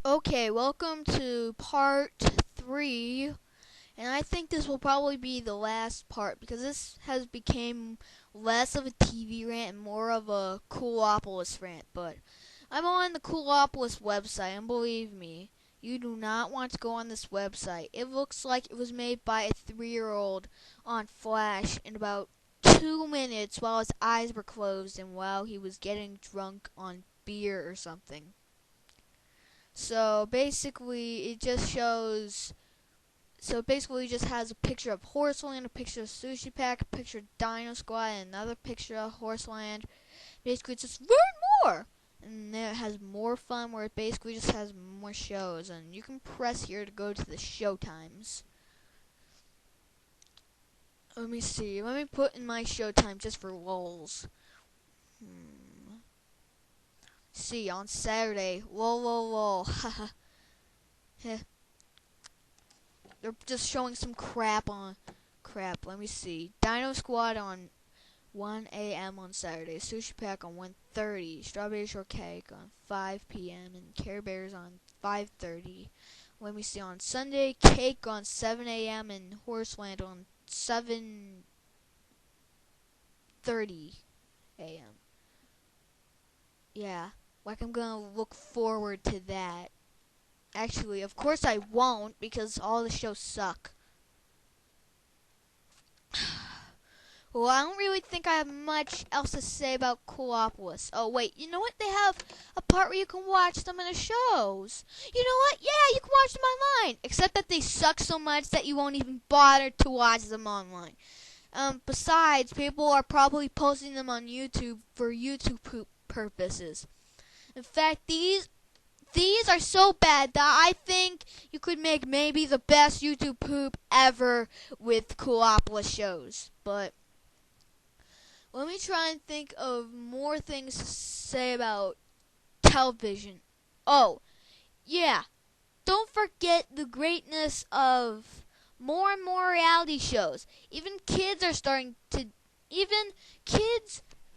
Okay, welcome to part 3, and I think this will probably be the last part because this has become less of a TV rant and more of a Coolopolis rant, but I'm on the Coolopolis website, and believe me, you do not want to go on this website. It looks like it was made by a 3-year-old on Flash in about 2 minutes while his eyes were closed and while he was getting drunk on beer or something. So basically, it just shows. So basically, it just has a picture of Horseland, a picture of Sushi Pack, a picture of Dino Squad, and another picture of Horseland. Basically, it's just learn more, and then it has more fun, where it basically just has more shows, and you can press here to go to the show times. Let me see. Let me put in my show time just for lulz. See on Saturday. Lol lol lol. Haha. They're just showing some crap. Let me see. Dino Squad on 1 a.m. on Saturday. Sushi Pack on 1:30. Strawberry Shortcake on 5 p.m. and Care Bears on 5:30. Let me see. On Sunday, Cake on 7 a.m. and Horseland on 7:30 a.m. Yeah, like I'm gonna look forward to that. Actually, of course I won't because all the shows suck. Well, I don't really think I have much else to say about Coolopolis. Oh, wait, you know what? They have a part where you can watch some of the shows. You know what? Yeah, you can watch them online. Except that they suck so much that you won't even bother to watch them online. Besides, people are probably posting them on YouTube for YouTube purposes. In fact, these are so bad that I think you could make maybe the best YouTube poop ever with Coolopolis shows. But let me try and think of more things to say about television. Oh, yeah. Don't forget the greatness of more and more reality shows. Even kids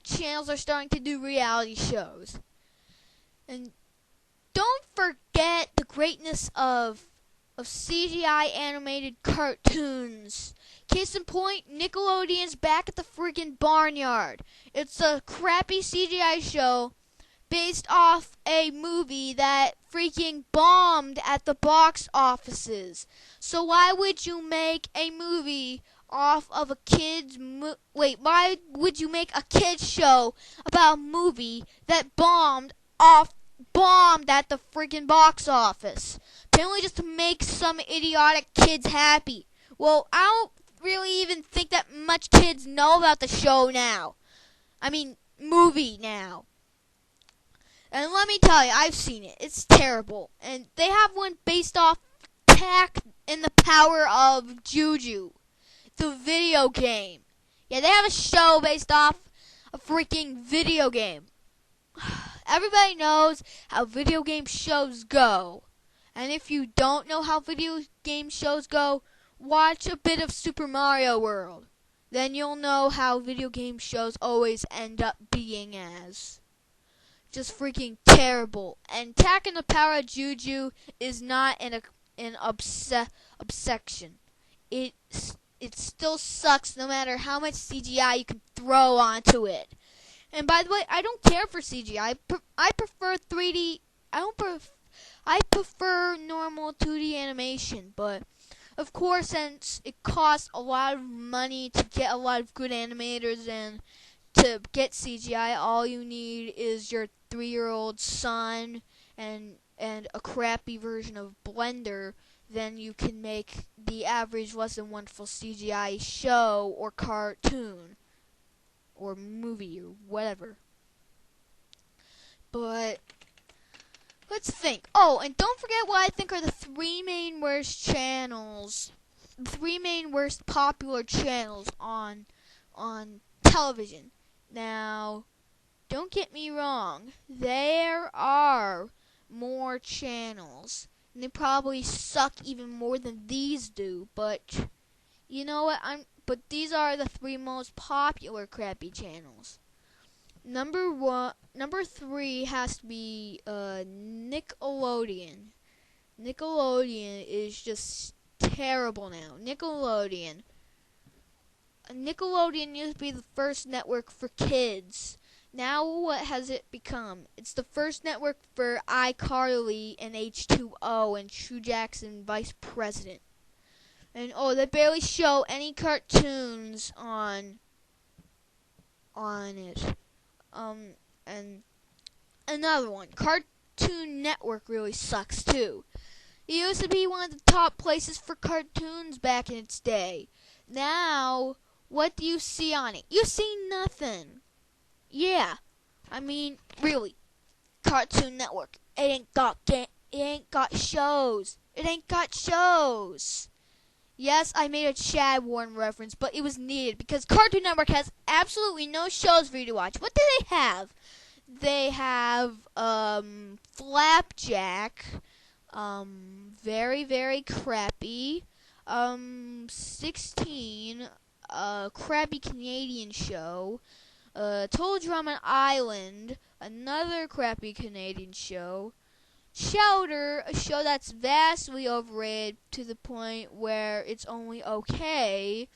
channels are starting to do reality shows. And don't forget the greatness of CGI animated cartoons. Case in point, Nickelodeon's Back at the Freaking Barnyard. It's a crappy CGI show based off a movie that freaking bombed at the box offices. So why would you make a movie off of a why would you make a kids show about a movie that bombed at the freaking box office? Apparently just to make some idiotic kids happy. Well, I don't really even think that much kids know about the show now. I mean, movie now. And let me tell you, I've seen it. It's terrible. And they have one based off Tak and the Power of Juju, the video game. Yeah, they have a show based off a freaking video game. Everybody knows how video game shows go. And if you don't know how video game shows go, watch a bit of Super Mario World. Then you'll know how video game shows always end up being as. Just freaking terrible. And Tak and the Power of Juju is not an obsession. It still sucks no matter how much CGI you can throw onto it. And by the way, I don't care for CGI. I prefer 3D. I prefer normal 2D animation, but of course, since it costs a lot of money to get a lot of good animators and to get CGI, all you need is your 3-year-old son and a crappy version of Blender. Then you can make the average less than wonderful CGI show or cartoon or movie or whatever. But let's think. Oh, and don't forget what I think are the 3 main worst channels. 3 main worst popular channels on television. Now, don't get me wrong. There are more channels. And they probably suck even more than these do, but you know what? But these are the 3 most popular crappy channels. Number 3 has to be Nickelodeon. Nickelodeon is just terrible now. Nickelodeon used to be the first network for kids. Now what has it become? It's the first network for iCarly and H2O and True Jackson Vice President. And they barely show any cartoons on it. And another one, Cartoon Network really sucks too. It used to be one of the top places for cartoons back in its day. Now, what do you see on it? You see nothing. Yeah, I mean, really, Cartoon Network. It ain't got shows. It ain't got shows. Yes, I made a Chad Warren reference, but it was needed because Cartoon Network has absolutely no shows for you to watch. What do they have? They have Flapjack, very, very crappy. 16, crappy Canadian show. Total Drama Island, another crappy Canadian show. Shelter, a show that's vastly overrated to the point where it's only okay.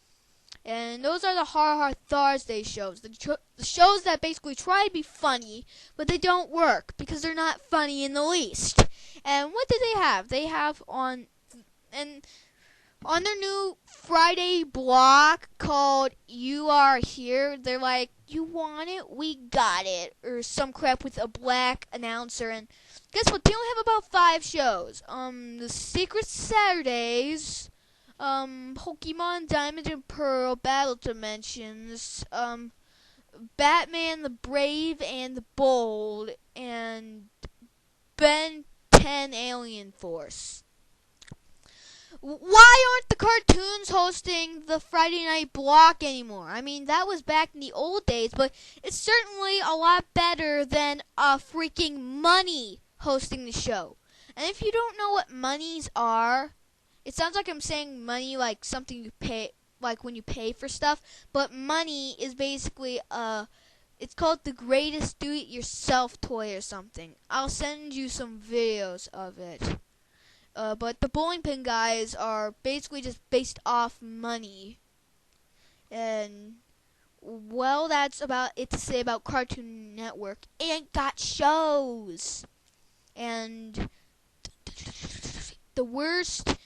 And those are the Har Thursday shows. The shows that basically try to be funny, but they don't work because they're not funny in the least. And what do they have? They have on their new Friday block called You Are Here, they're like, you want it? We got it. Or some crap with a black announcer. And guess what? They only have about 5 shows. The Secret Saturdays, Pokemon Diamond and Pearl, Battle Dimensions, Batman the Brave and the Bold, and Ben 10 Alien Force. Why aren't the cartoons hosting the Friday night block anymore? I mean, that was back in the old days, but it's certainly a lot better than freaking Money hosting the show. And if you don't know what monies are, it sounds like I'm saying money like something you pay, like when you pay for stuff, but Money is basically it's called the greatest do-it-yourself toy or something. I'll send you some videos of it. But the bowling pin guys are basically just based off Money. And, well, that's about it to say about Cartoon Network. It ain't got shows. And the worst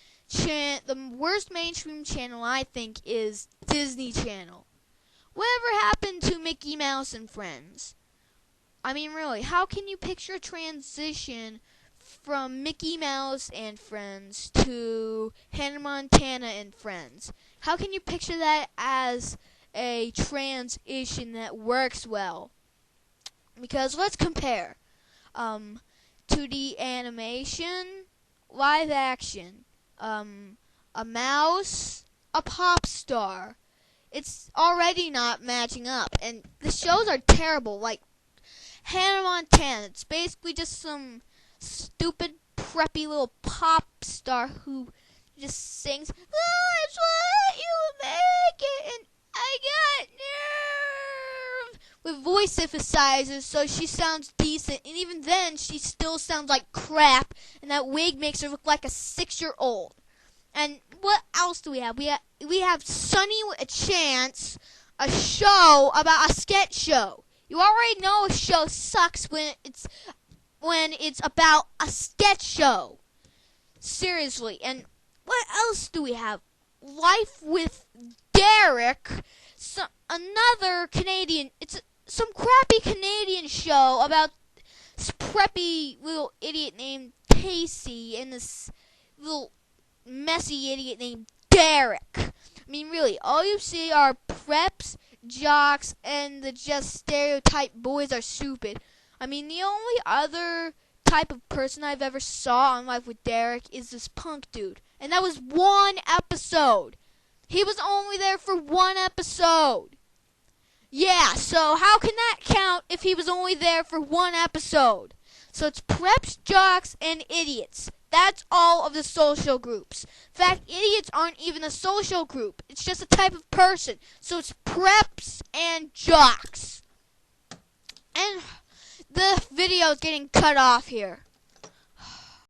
mainstream channel, I think, is Disney Channel. Whatever happened to Mickey Mouse and Friends? I mean, really, how can you picture a transition from Mickey Mouse and Friends to Hannah Montana and Friends? How can you picture that as a transition that works well? Because let's compare 2D animation, live action, a mouse, a pop star. It's already not matching up, and the shows are terrible. Like Hannah Montana, it's basically just some stupid, preppy little pop star who just sings, "Let's let you make it," and I got nerve, with voice synthesizers, so she sounds decent, and even then, she still sounds like crap, and that wig makes her look like a 6-year-old. And what else do we have? We have Sunny with a Chance, a show about a sketch show. You already know a show sucks when it's about a sketch show. Seriously. And what else do we have? Life with Derek, another Canadian. It's some crappy Canadian show about this preppy little idiot named Casey and this little messy idiot named Derek. I mean, really, all you see are preps, jocks, and the just stereotype boys are stupid. I mean, the only other type of person I've ever saw on Life with Derek is this punk dude. And that was 1 episode. He was only there for 1 episode. Yeah, so how can that count if he was only there for 1 episode? So it's preps, jocks, and idiots. That's all of the social groups. In fact, idiots aren't even a social group. It's just a type of person. So it's preps and jocks. And the video is getting cut off here.